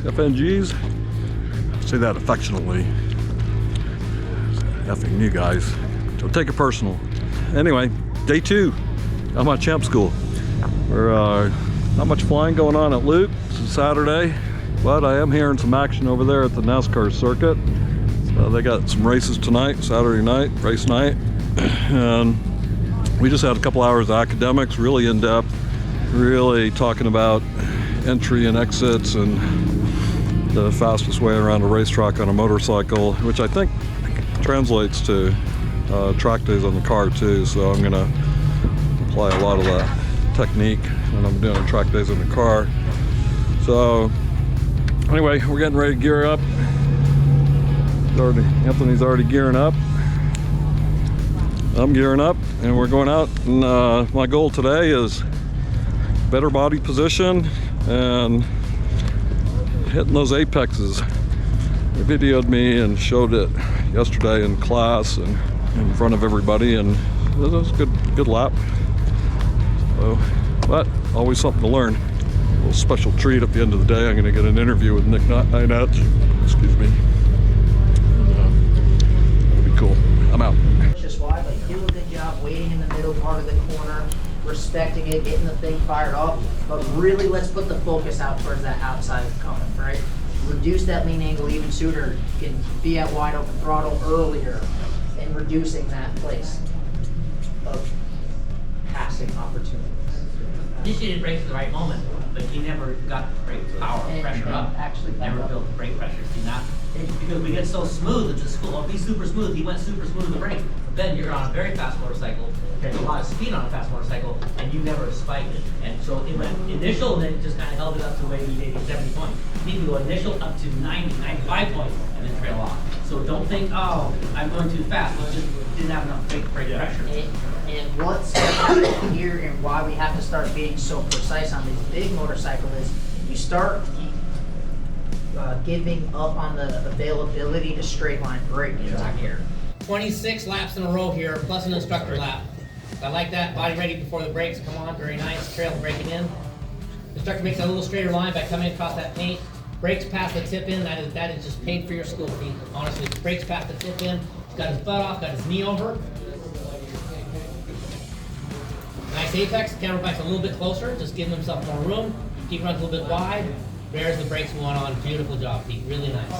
FNGs. I say that affectionately. Effing you guys. Don't take it personal. Anyway, day 2 of my champ school. We're not much flying going on at Luke. This is Saturday, but I am hearing some action over there at the NASCAR circuit. They got some races tonight, Saturday night, race night. And we just had a couple hours of academics, really in depth, really talking about entry and exits and the fastest way around a racetrack on a motorcycle, which I think translates to track days on the car too. So I'm gonna apply a lot of that technique when I'm doing track days in the car. So anyway, we're getting ready to gear up. Anthony's already gearing up. I'm gearing up and we're going out, and my goal today is better body position and hitting those apexes. They videoed me and showed it yesterday in class and in front of everybody, and it was a good lap. So, but always something to learn. A little special treat at the end of the day. I'm going to get an interview with Ienatsch. Excuse me. It'll be cool. I'm out. Just wide, but do a good job waiting in the middle part of the corner, respecting it, getting the thing fired up. But really, let's put the focus out towards that outside coming, right? Reduce that lean angle even sooner. You can be at wide open throttle earlier and reducing that place of passing opportunities. Initiated brakes at the right moment, but he never got the brake power, pressure up. Actually, never built the brake pressure. See, not because we get so smooth at the school. Well, he's super smooth. He went super smooth with the brake. But then you're on a very fast motorcycle, there's a lot of speed on a fast motorcycle, and you never spiked it. And so it went initial, and then it just kind of held it up to maybe 70 points. You need to go initial up to 90, 95 points, and then trail off. So don't think, oh, I'm going too fast. It just didn't have enough brake pressure. And what's happening here and why we have to start being so precise on these big motorcycles is you start giving up on the availability to straight line braking back here. 26 laps in a row here, plus an instructor lap. I like that. Body ready before the brakes. Come on, very nice. Trail braking in. Instructor makes a little straighter line by coming across that paint. Brakes past the tip in. That is just paid for your school fee. Honestly, brakes past the tip in. He's got his butt off, got his knee over. Nice apex. The camera bike's a little bit closer, just giving himself more room. Pete runs a little bit wide. There's the brakes going on. Beautiful job, Pete. Really nice.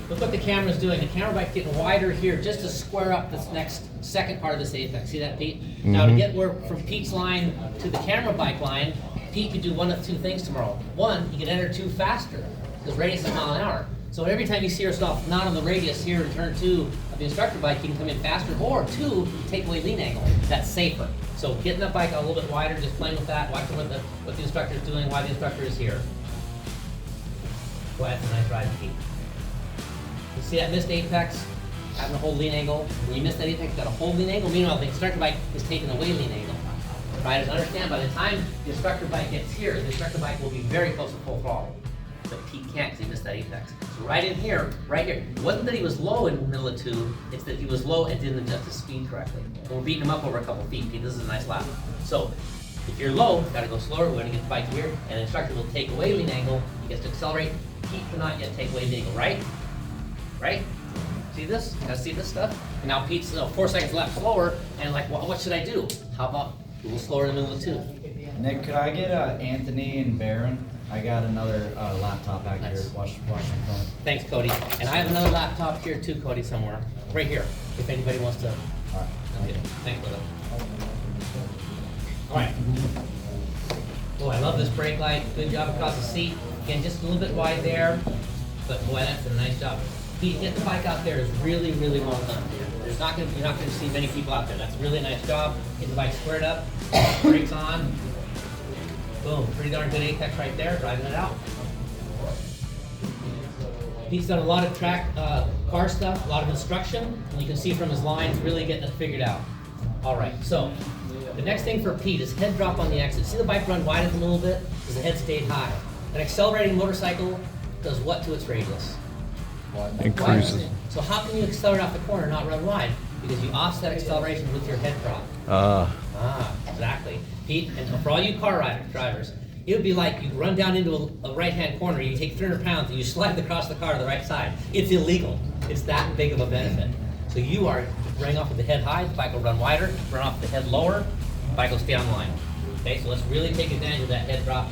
Look what the camera's doing. The camera bike's getting wider here just to square up this next second part of this apex. See that, Pete? Mm-hmm. Now to get where from Pete's line to the camera bike line, Pete could do one of two things tomorrow. One, he could enter 2 faster, because radius is a mile an hour. So every time you see yourself not on the radius here in turn 2 of the instructor bike, you can come in faster. Or 2, take away lean angle. That's safer. So getting that bike a little bit wider, just playing with that, watching what the instructor is doing, why the instructor is here. Boy, that's a nice ride, Pete. You see that missed apex, having a whole lean angle. When you miss that apex, you got a whole lean angle. Meanwhile, the instructor bike is taking away lean angle. Riders understand by the time the instructor bike gets here, the instructor bike will be very close to full throttle. But Pete can't because he missed that apex. So right in here, right here, it wasn't that he was low in the middle of 2, it's that he was low and didn't adjust his speed correctly. And we're beating him up over a couple feet. Pete, this is a nice lap. So if you're low, you've got to go slower. We're going to get the bike here, and the instructor will take away lean angle. He gets to accelerate. Pete cannot yet take away lean angle, right? Right? See this? You guys see this stuff? And now Pete's 4 seconds left slower, and like, what should I do? How about a little slower in the middle of 2? Nick, could I get Anthony and Barron? I got another laptop back here. Watch them from. Thanks, Cody. And I have another laptop here too, Cody, somewhere. Right here, if anybody wants to. All right. Okay. Thanks, brother. All right. Boy, I love this brake light. Good job across the seat. Again, just a little bit wide there. But boy, that's a nice job. Pete, getting the bike out there is really, really well done. You're not going to see many people out there. That's a really nice job. Get the bike squared up, brakes on. Boom, pretty darn good apex right there, driving it out. Pete's done a lot of track car stuff, a lot of instruction, and you can see from his lines really getting it figured out. All right, so the next thing for Pete is head drop on the exit. See the bike run wide a little bit because the head stayed high. An accelerating motorcycle does what to its radius? Increases. So how can you accelerate off the corner and not run wide? Because you offset acceleration with your head drop. Exactly. Pete, and for all you car drivers, It would be like you run down into a right-hand corner, you take 300 pounds, and you slide across the car to the right side. It's illegal. It's that big of a benefit. So you are running off with the head high, the bike will run wider, run off the head lower, the bike will stay on line. Okay, so let's really take advantage of that head drop.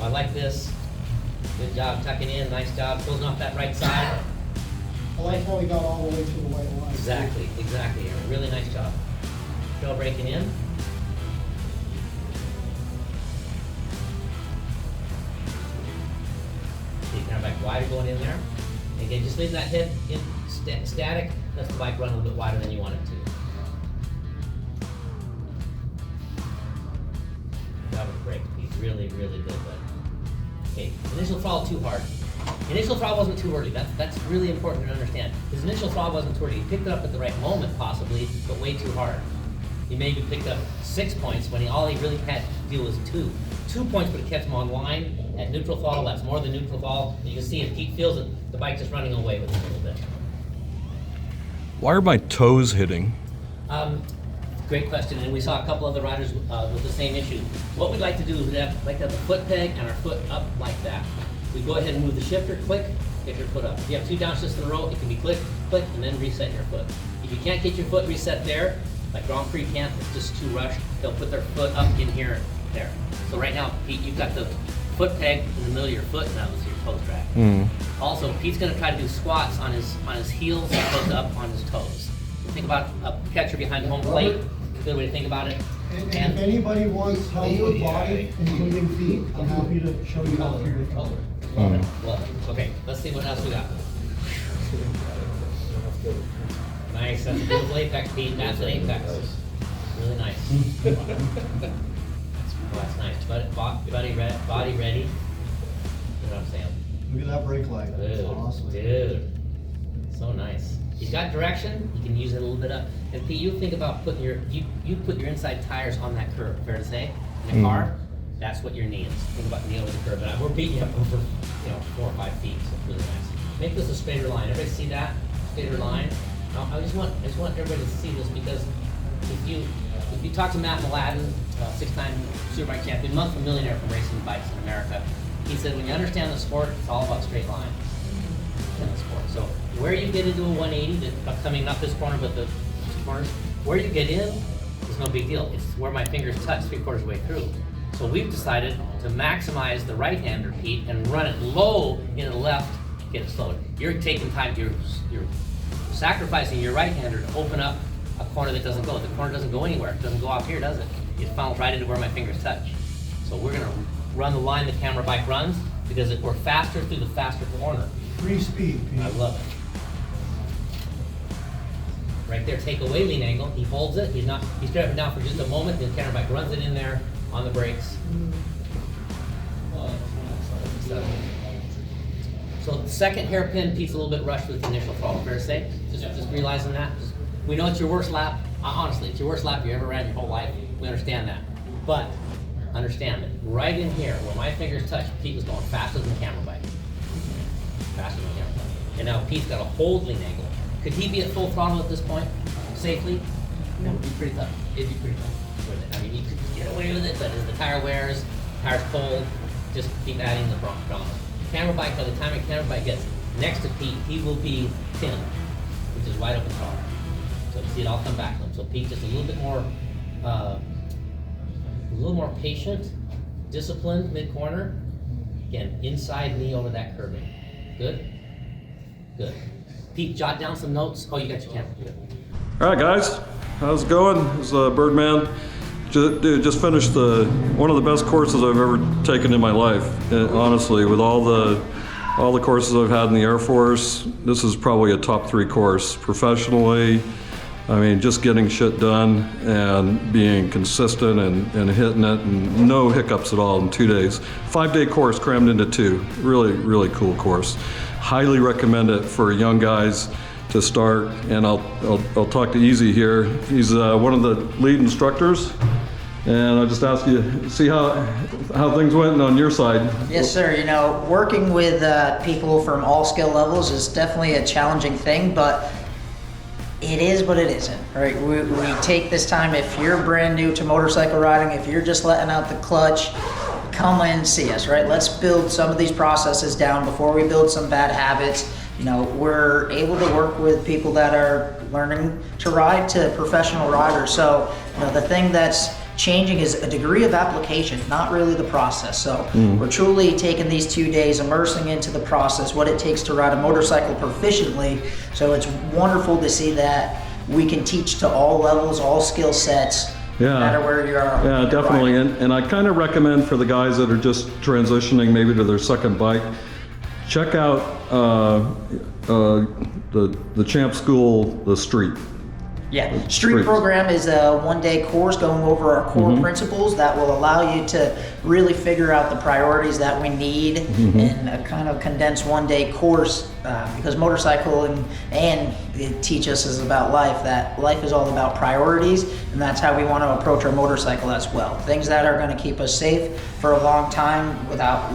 I like this. Good job tucking in, nice job closing off that right side. I like how we got all the way to the white line. Exactly, exactly. A really nice job. Trail breaking in. So you kind of back wider going in there. Again, just leave that head in static. Let the bike run a little bit wider than you want it to. That was great. He's really, really good. Okay, initial throttle too hard. Initial throttle wasn't too early. That's really important to understand. His initial throttle wasn't too early. He picked it up at the right moment, possibly, but way too hard. He maybe picked up 6 points when all he really had to do was 2. 2 points would have kept him on line at neutral throttle. That's more than neutral throttle. And you can see if Pete feels it, the bike just running away with him a little bit. Why are my toes hitting? Great question, and we saw a couple other riders with the same issue. What we'd like to do is we'd like to have the foot peg and our foot up like that. We go ahead and move the shifter, click, get your foot up. If you have 2 downshifts in a row, it can be click, click, and then reset your foot. If you can't get your foot reset there, like Grand Prix can't, it's just too rushed, they'll put their foot up in here, there. So right now, Pete, you've got the foot peg in the middle of your foot, and that was your toe track. Also, Pete's gonna try to do squats on his heels as opposed to up on his toes. Think about a catcher behind home plate, good way to think about it. And if anybody wants help with body, including feet, I'm happy to show you how to do it. Well, okay, let's see what else we got. Nice, that's a beautiful apex, Pete. That's an apex. Really nice. Oh, that's nice. Body ready. You know what I'm saying? Look at that brake light. That's Dude, awesome. dude. So nice. He's got direction. You can use it a little bit up. And Pete, you think about putting you put your inside tires on that curve. Fair to say? In a car, that's what your knee is. Think about knee over the curve. But we're beating you up over 4 or 5 feet. So it's really nice. Make this a straighter line. Everybody see that straighter line? Now, I just want everybody to see this because if you talk to Matt Mladen, 6-time Superbike champion, multi-millionaire from racing bikes in America, he said when you understand the sport, it's all about straight line in the sport. So where you get into a 180, coming up this corner, but the corners, where you get in is no big deal. It's where my fingers touch 3/4 way through. So we've decided to maximize the right-hander, Pete, and run it low in the left, get it slowed. You're taking time, you're sacrificing your right-hander to open up a corner that doesn't go. The corner doesn't go anywhere. It doesn't go off here, does it? It funnels right into where my fingers touch. So we're gonna run the line the camera bike runs because we're faster through the faster corner. Free speed, Pete. I love it. Right there, take away lean angle. He holds it. He's driving down for just a moment. The camera bike runs it in there on the brakes. So the second hairpin, Pete's a little bit rushed with the initial throttle. Fair to say? Just realizing that. We know it's your worst lap. Honestly, it's your worst lap you ever ran your whole life. We understand that. But understand that right in here, where my fingers touch, Pete was going faster than the camera bike. Faster than the camera bike. And now Pete's got a hold lean angle. Could he be at full throttle at this point, safely? No, it'd be pretty tough. It'd be pretty tough with it. I mean, you could get away with it, but as the tire wears, tire's cold, just keep adding the drama. Camera bike, by the time a camera bike gets next to Pete, he will be 10, which is wide open throttle. So you see it all come back to him. So Pete just a little more patient, disciplined mid-corner. Again, inside knee over that curving. Good? Good. Pete, jot down some notes. Oh, you got your camera. Good. All right, guys, how's it going? It's Birdman. Just finished one of the best courses I've ever taken in my life. Honestly, with all the courses I've had in the Air Force, this is probably a top 3 course professionally. I mean, just getting shit done and being consistent and hitting it, and no hiccups at all in 2 days. 5-day course crammed into 2. Really, really cool course. Highly recommend it for young guys to start. And I'll talk to Easy here. He's one of the lead instructors. And I'll just ask you, see how things went on your side. Yes, sir. You know, working with people from all skill levels is definitely a challenging thing, but it is what it isn't, right? We take this time, if you're brand new to motorcycle riding, if you're just letting out the clutch, come and see us, right? Let's build some of these processes down before we build some bad habits. You know, we're able to work with people that are learning to ride to professional riders. So, you know, the thing that's changing is a degree of application, not really the process. So we're truly taking these 2 days, immersing into the process, what it takes to ride a motorcycle proficiently. So it's wonderful to see that we can teach to all levels, all skill sets, no matter where you are. Yeah, definitely. And I kind of recommend for the guys that are just transitioning maybe to their second bike, check out the Champ School, the Street. Yeah, Street program is a 1-day course going over our core principles that will allow you to really figure out the priorities that we need in a kind of condensed 1-day course, because motorcycling and it teaches us about life, that life is all about priorities, and that's how we want to approach our motorcycle as well. Things that are going to keep us safe for a long time without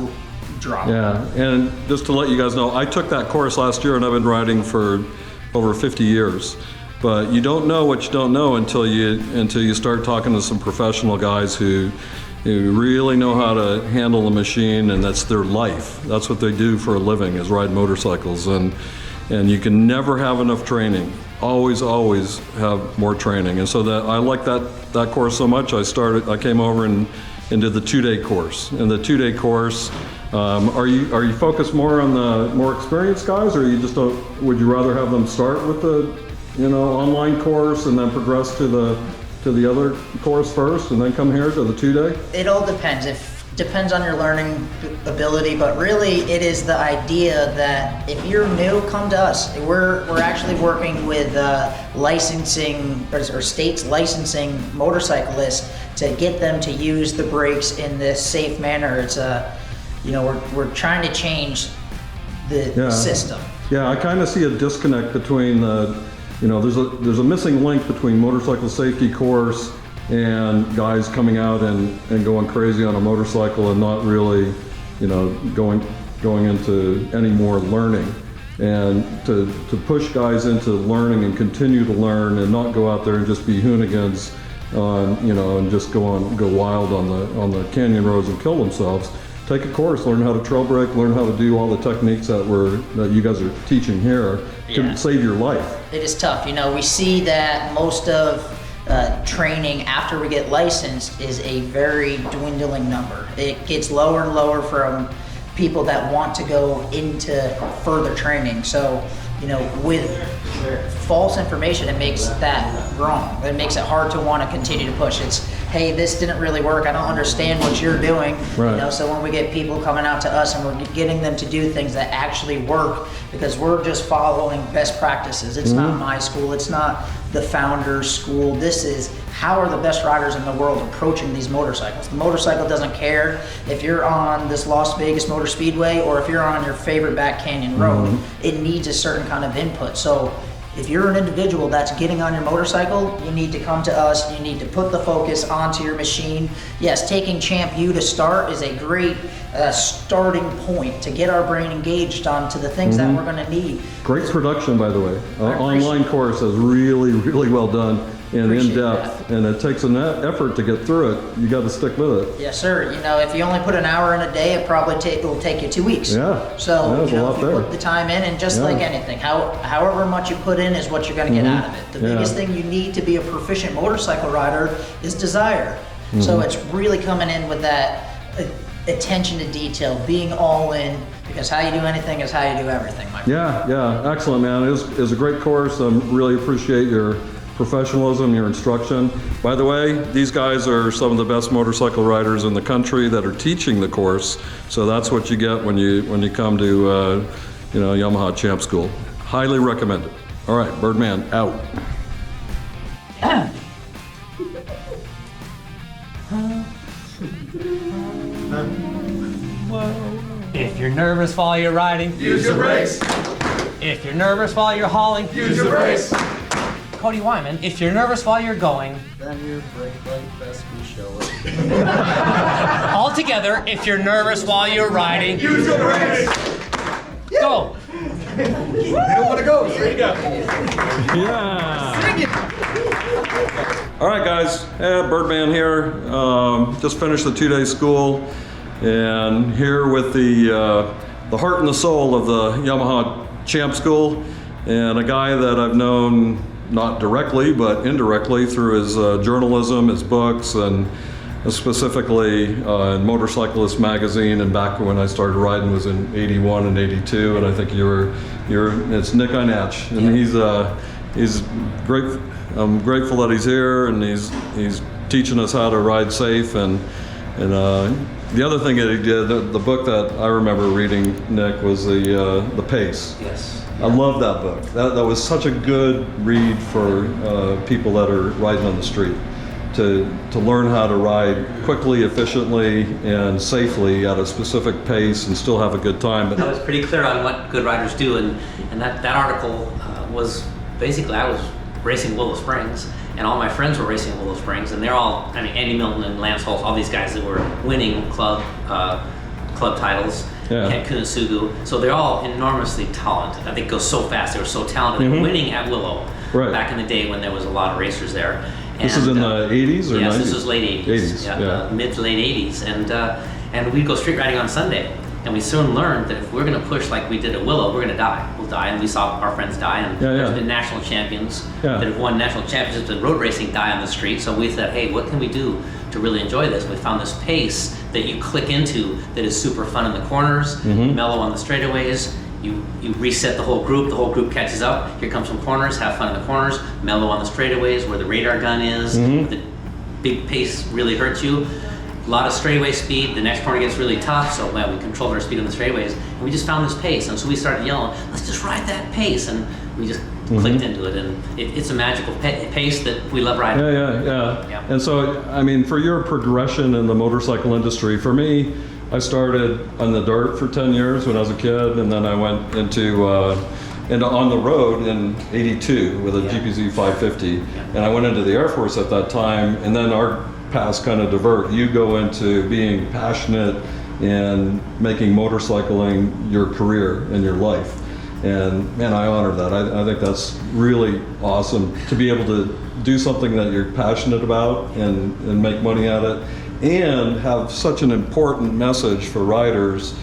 drama. Yeah, and just to let you guys know, I took that course last year and I've been riding for over 50 years. But you don't know what you don't know until you start talking to some professional guys who really know how to handle the machine, and that's their life. That's what they do for a living, is ride motorcycles. And you can never have enough training. Always have more training. And so that I like that course so much. I came over and did the 2-day course. And the 2-day course, are you focused more on the more experienced guys, or you just would you rather have them start with the online course and then progress to the other course first and then come here to the 2-day? It all depends. Depends on your learning ability, but really it is the idea that if you're new, come to us. We're actually working with licensing or states licensing motorcyclists to get them to use the brakes in this safe manner. It's we're trying to change the system. Yeah, I kind of see a disconnect between there's a missing link between motorcycle safety course and guys coming out and going crazy on a motorcycle and not really, going into any more learning. And to push guys into learning and continue to learn and not go out there and just be hoonigans and just go wild on the canyon roads and kill themselves. Take a course, learn how to trail brake, learn how to do all the techniques that you guys are teaching here to save your life. It is tough. We see that most of training after we get licensed is a very dwindling number. It gets lower and lower from people that want to go into further training. So, with false information, it makes that wrong. It makes it hard to want to continue to push. It's, hey, this didn't really work. I don't understand what you're doing. Right. So when we get people coming out to us and we're getting them to do things that actually work, because we're just following best practices. It's not my school. It's not the founder's school. This is how are the best riders in the world approaching these motorcycles. The motorcycle doesn't care if you're on this Las Vegas Motor Speedway or if you're on your favorite back canyon road. It needs a certain kind of input. So if you're an individual that's getting on your motorcycle, you need to come to us. You need to put the focus onto your machine. Yes, taking Champ U to start is a great starting point to get our brain engaged onto the things that we're going to need. Great production, by the way. Online course is really, really well done and in-depth, and it takes an effort to get through it. You got to stick with it. Yes, sir. If you only put an hour in a day, it will take you 2 weeks. Yeah. So there's a lot if you there. put the time in, and just like anything, however much you put in is what you're going to get out of it. The biggest thing you need to be a proficient motorcycle rider is desire. So it's really coming in with that attention to detail, being all in, because how you do anything is how you do everything, my friend. Yeah, excellent, man. It was a great course. I really appreciate your professionalism, your instruction. By the way, these guys are some of the best motorcycle riders in the country that are teaching the course. So that's what you get when you come to Yamaha Champ School. Highly recommended. All right, Birdman out. If you're nervous while you're riding, use your brakes. If you're nervous while you're hauling, Use your brakes. Cody Wyman, if you're nervous while you're going, Then your brake light best be showing. all together, if you're nervous while you're riding, Use your brakes. go. You don't want to go. There you go. Yeah. All right, guys. Birdman here. Just finished the 2-day school. and here with the heart and the soul of the Yamaha Champ School, and a guy that I've known not directly but indirectly through his journalism, his books, and specifically in Motorcyclist magazine, and back when I started riding was in '81 and '82, and I think it's Nick Ienatsch, and he's great. I'm grateful that he's here, and he's teaching us how to ride safe, and the other thing that he did, the book that I remember reading, Nick, was the Pace. Yes. I love that book. That was such a good read for people that are riding on the street, to learn how to ride quickly, efficiently, and safely at a specific pace and still have a good time. I was pretty clear on what good riders do, and that article was basically, I was racing Willow Springs, and all my friends were racing Willow Springs, and they're all, I mean, Andy Milton and Lance Holtz, all these guys that were winning club titles, Ken Kunisugu, so they're all enormously talented. I think it goes so fast, they were so talented. They were winning at Willow back in the day when there was a lot of racers there. This is in the 80s or 90s? Yes, this was late 80s. Mid to late 80s, and we'd go street riding on Sunday. And we soon learned that if we're going to push like we did at Willow, we're going to die. We'll die, and we saw our friends die. And there's been national champions that have won national championships in road racing die on the street. So we said, hey, what can we do to really enjoy this? And we found this pace that you click into that is super fun in the corners, mellow on the straightaways. You reset the whole group catches up. Here comes some corners, have fun in the corners, mellow on the straightaways where the radar gun is. The big pace really hurts you. A lot of straightaway speed. The next corner gets really tough, so we controlled our speed on the straightaways. And we just found this pace, and so we started yelling, let's just ride that pace, and we just clicked into it, and it's a magical pace that we love riding. Yeah. And so, I mean, for your progression in the motorcycle industry, for me, I started on the dirt for 10 years when I was a kid, and then I went into on the road in '82 with a GPZ 550, and I went into the Air Force at that time, and then our paths kind of divert. You go into being passionate and making motorcycling your career and your life, and I honor that. I think that's really awesome to be able to do something that you're passionate about and make money at it, and have such an important message for riders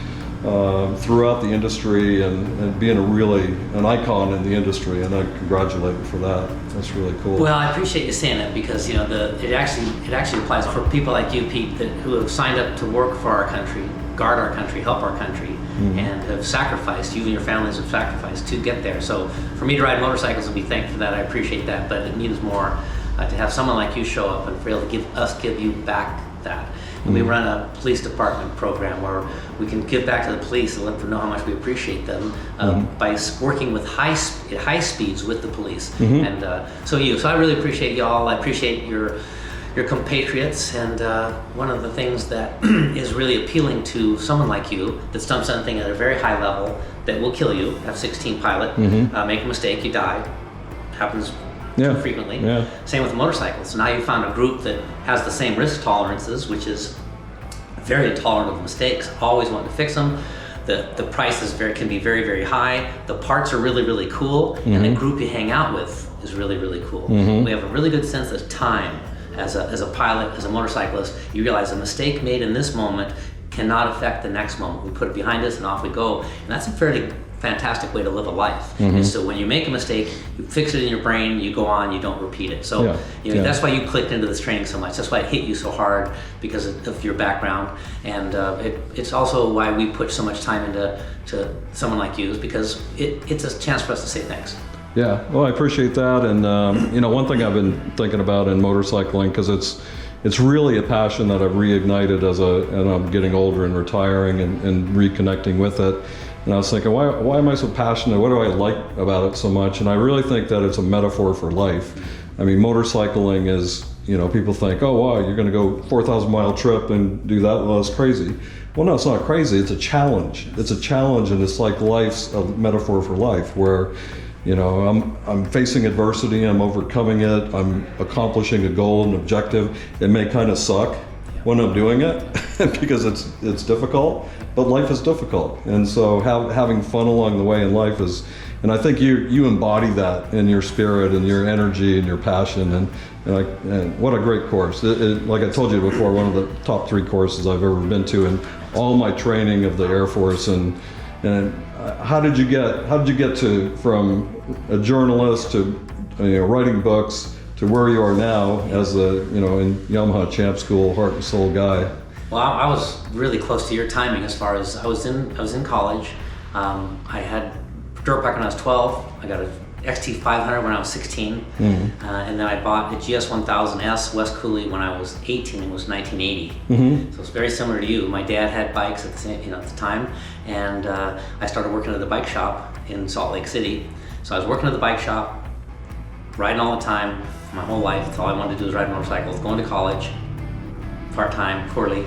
throughout the industry, and being an icon in the industry, and I congratulate you for that. That's really cool. Well, I appreciate you saying that, because it actually applies for people like you, Pete, who have signed up to work for our country, guard our country, help our country, and have sacrificed, you and your families have sacrificed to get there. So for me to ride motorcycles and be thanked for that, I appreciate that, but it means more to have someone like you show up and for able to give you back that. And we run a police department program where we can give back to the police and let them know how much we appreciate them by working with high speeds with the police. And so I really appreciate y'all. I appreciate your compatriots. And one of the things that is really appealing to someone like you that's done something at a very high level that will kill you, F-16 pilot, make a mistake, you die, happens too frequently. Same with motorcycles. So now you found a group that has the same risk tolerances, which is very intolerant of mistakes, always wanting to fix them. The price can be very, very high. The parts are really, really cool, and the group you hang out with is really, really cool. We have a really good sense of time as a pilot, as a motorcyclist. You realize a mistake made in this moment cannot affect the next moment. We put it behind us and off we go, and that's a fairly fantastic way to live a life. And so when you make a mistake, you fix it in your brain, you go on, you don't repeat it. So that's why you clicked into this training so much. That's why it hit you so hard, because of your background. And it's also why we put so much time into someone like you, is because it's a chance for us to say thanks. Yeah, well, I appreciate that. And one thing I've been thinking about in motorcycling, because it's really a passion that I've reignited and I'm getting older and retiring and reconnecting with it. And I was thinking, why am I so passionate? What do I like about it so much? And I really think that it's a metaphor for life. I mean, motorcycling is, people think, oh, wow, you're going to go 4,000 mile trip and do that? Well, that's crazy. Well, no, it's not crazy. It's a challenge. It's a challenge, and it's like life's a metaphor for life, where, I'm facing adversity, I'm overcoming it, I'm accomplishing a goal, an objective. It may kind of suck when I'm doing it because it's difficult, but life is difficult. And so having fun along the way in life is, and I think you embody that in your spirit and your energy and your passion, and what a great course. Like I told you before, one of the top 3 courses I've ever been to, and all my training of the Air Force, and how did you get to from a journalist to writing books to where you are now as a in Yamaha Champ School, heart and soul guy? Well, I was really close to your timing as far as I was in college. I had dirt bike when I was 12. I got a XT 500 when I was 16, and then I bought a GS 1000S West Cooley when I was 18. It was 1980, so it's very similar to you. My dad had bikes at the time, and I started working at the bike shop in Salt Lake City. So I was working at the bike shop, riding all the time, my whole life. That's all I wanted to do was ride motorcycles. Going to college, part-time, poorly.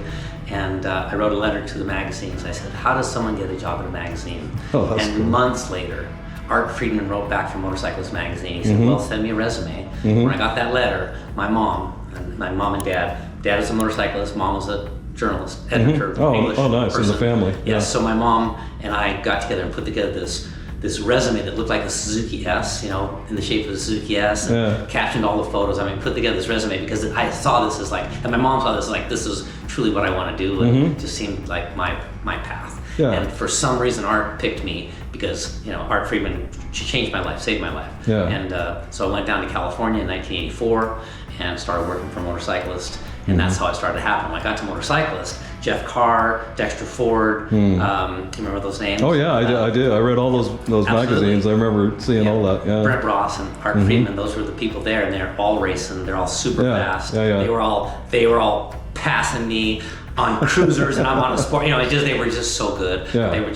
And I wrote a letter to the magazines. I said, how does someone get a job at a magazine? Oh, that's and cool. Months later, Art Friedman wrote back from Motorcyclist magazine. He said, well, send me a resume. When I got that letter, my mom and dad was a motorcyclist, mom was a journalist, editor, English nice, person. in the family. Yes, so my mom and I got together and put together this resume that looked like a Suzuki S, in the shape of a Suzuki S, and captioned all the photos. I mean, put together this resume because I saw this as and my mom saw this as this is truly what I want to do, and it just seemed like my path. Yeah. And for some reason, Art picked me because Art Friedman changed my life, saved my life. Yeah. And so I went down to California in 1984 and started working for Motorcyclist, and that's how it started to happen. When I got to Motorcyclist, Jeff Carr, Dexter Ford, do you remember those names? Oh yeah, I did. I read all those magazines. I remember seeing all that. Yeah. Brett Ross and Art Friedman, those were the people there, and they're all racing. They're all super fast. Yeah. They were all passing me on cruisers, and I'm on a sport. They were just so good. Yeah. They were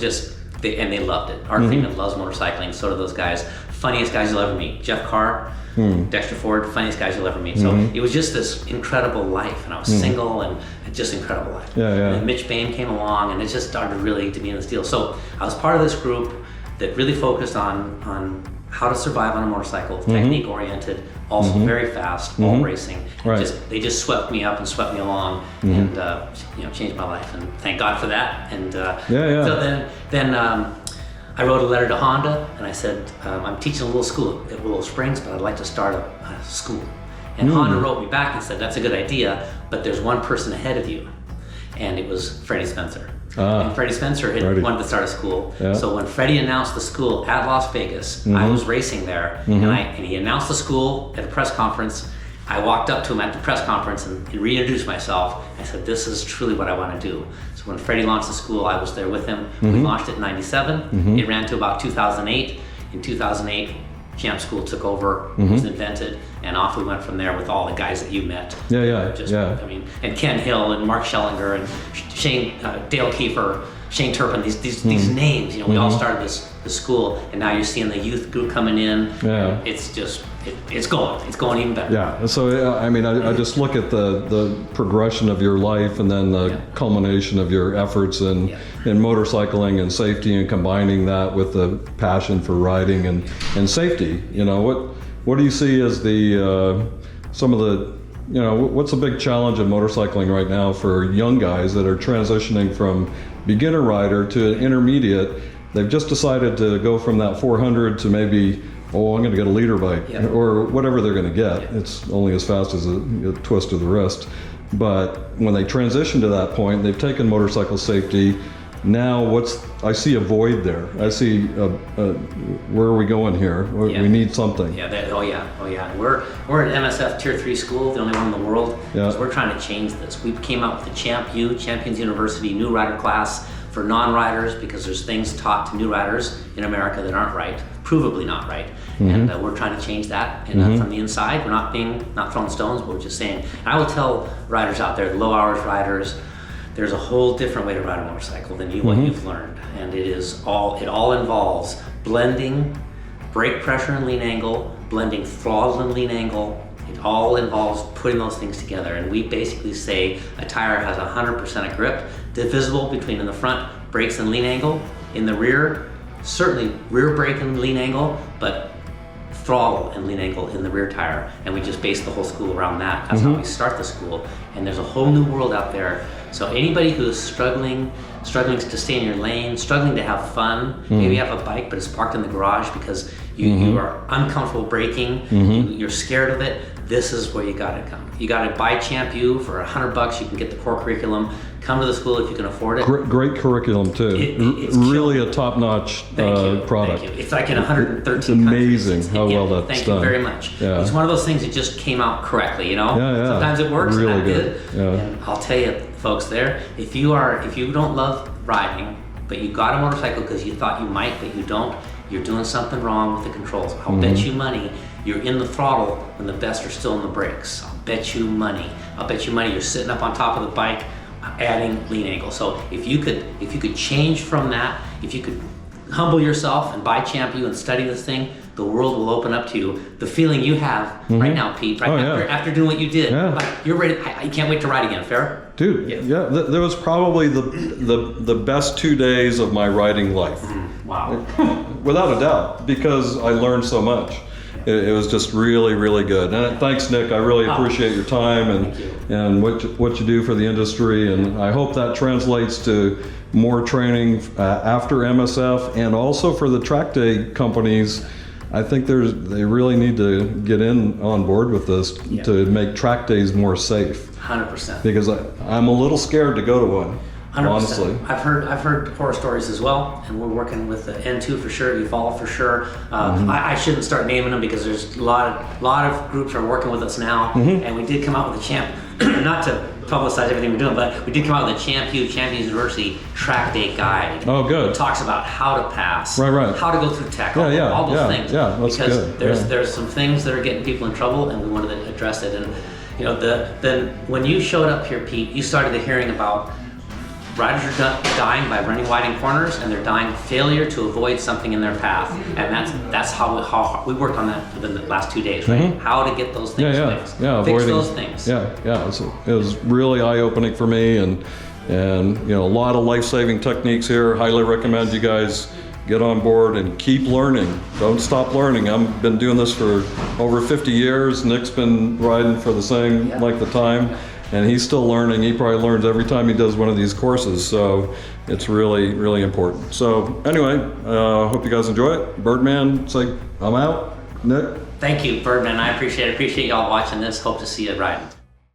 and they loved it. Art Friedman loves motorcycling. So do those guys. Funniest guys you'll ever meet. Jeff Carr, Dexter Ford, funniest guys you'll ever meet. So it was just this incredible life, and I was single, and just incredible life. Yeah. And then Mitch Bain came along, and it just started really to be in this deal. So I was part of this group that really focused on how to survive on a motorcycle, technique oriented, also very fast, all racing. Right. They just swept me up and swept me along, and changed my life, and thank God for that. And so then I wrote a letter to Honda, and I said, I'm teaching a little school at Willow Springs, but I'd like to start a school. And Honda wrote me back and said, that's a good idea, but there's one person ahead of you. And it was Freddie Spencer. And Freddie Spencer had wanted to start a school. Yeah. So when Freddie announced the school at Las Vegas, I was racing there, and he announced the school at a press conference. I walked up to him at the press conference and reintroduced myself. I said, this is truly what I want to do. So when Freddie launched the school, I was there with him. We launched it in 97. It ran to about 2008. In 2008, Champ School took over, was invented, and off we went from there with all the guys that you met. I mean, and Ken Hill and Mark Schellinger and Shane, Dale Kiefer, Shane Turpin, these names, we all started this school, and now you're seeing the youth group coming in. Yeah. It's just, it's going even better. Yeah, so I mean, I just look at the progression of your life, and then the culmination of your efforts in motorcycling and safety, and combining that with the passion for riding and safety. What do you see as the some of the what's the big challenge in motorcycling right now for young guys that are transitioning from beginner rider to intermediate? They've just decided to go from that 400 to maybe, I'm going to get a leader bike, or whatever they're going to get. It's only as fast as a twist of the wrist. But when they transition to that point, they've taken motorcycle safety. Now I see a void there. I see where are we going here? We need something. Oh yeah. We're an MSF Tier 3 school, the only one in the world. So we're trying to change this. We came out with the Champions University new rider class for non-riders, because there's things taught to new riders in America that aren't right, provably not right. And we're trying to change that. And from the inside, we're not throwing stones, but we're just saying. And I will tell riders out there, low hours riders, there's a whole different way to ride a motorcycle than what you've learned. And it all involves blending brake pressure and lean angle, blending throttle and lean angle. It all involves putting those things together. And we basically say a tire has 100% of grip, divisible between in the front brakes and lean angle, in the rear, certainly rear brake and lean angle, but throttle and lean angle in the rear tire. And we just base the whole school around that. That's how we start the school. And there's a whole new world out there. So anybody who is struggling to stay in your lane, struggling to have fun, maybe you have a bike but it's parked in the garage because you are uncomfortable braking, you're scared of it, this is where you gotta come. You gotta buy Champ U for $100. You can get the core curriculum. Come to the school if you can afford it. Great curriculum too. It's Really killer. a top-notch product. Thank you. It's like in 113 It's amazing countries. how well that's Thank done. you very much. Yeah. It's one of those things that just came out correctly, you know? Yeah, yeah. Sometimes it works Really and that good. did. Yeah. And I'll tell you, folks there, if you don't love riding, but you got a motorcycle because you thought you might, but you don't, you're doing something wrong with the controls. I'll bet you money you're in the throttle when the best are still in the brakes. I'll bet you money. You're sitting up on top of the bike adding lean angle. So if you could change from that, if you could humble yourself and buy Champ U and study this thing, the world will open up to you. The feeling you have right now, Pete, after doing what you did, like you're ready. I can't wait to ride again. Fair? Dude, yeah, there was probably the best 2 days of my riding life. Wow. Without a doubt, because I learned so much. It was just really, really good. And thanks, Nick. I really appreciate your time and what you do for the industry. And I hope that translates to more training after MSF and also for the track day companies. I think they really need to get on board with this to make track days more safe. 100%. Because I'm a little scared to go to one. 100%. Honestly. I've heard horror stories as well, and we're working with the N2 for sure, Evolve for sure. I shouldn't start naming them because there's a lot of groups are working with us now, and we did come out with a Champ, not to publicize everything we're doing, but we did come out with a Champ University track day guide. Oh, good. It talks about how to pass, right. how to go through tech, all those things. Yeah, that's because good. there's some things that are getting people in trouble, and we wanted to address it. And you know, then when you showed up here, Pete, you started hearing about riders are dying by running wide in corners, and they're dying failure to avoid something in their path, and that's how we worked on that for the last 2 days, right? How to get those things fixed, fix those things. It was really eye-opening for me, and you know, a lot of life-saving techniques here. Highly recommend you guys get on board and keep learning. Don't stop learning. I've been doing this for over 50 years. Nick's been riding for the same length of time. And he's still learning. He probably learns every time he does one of these courses. So it's really, really important. So anyway, hope you guys enjoy it. Birdman, say I'm out. Nick? Thank you, Birdman. I appreciate y'all watching this. Hope to see you riding.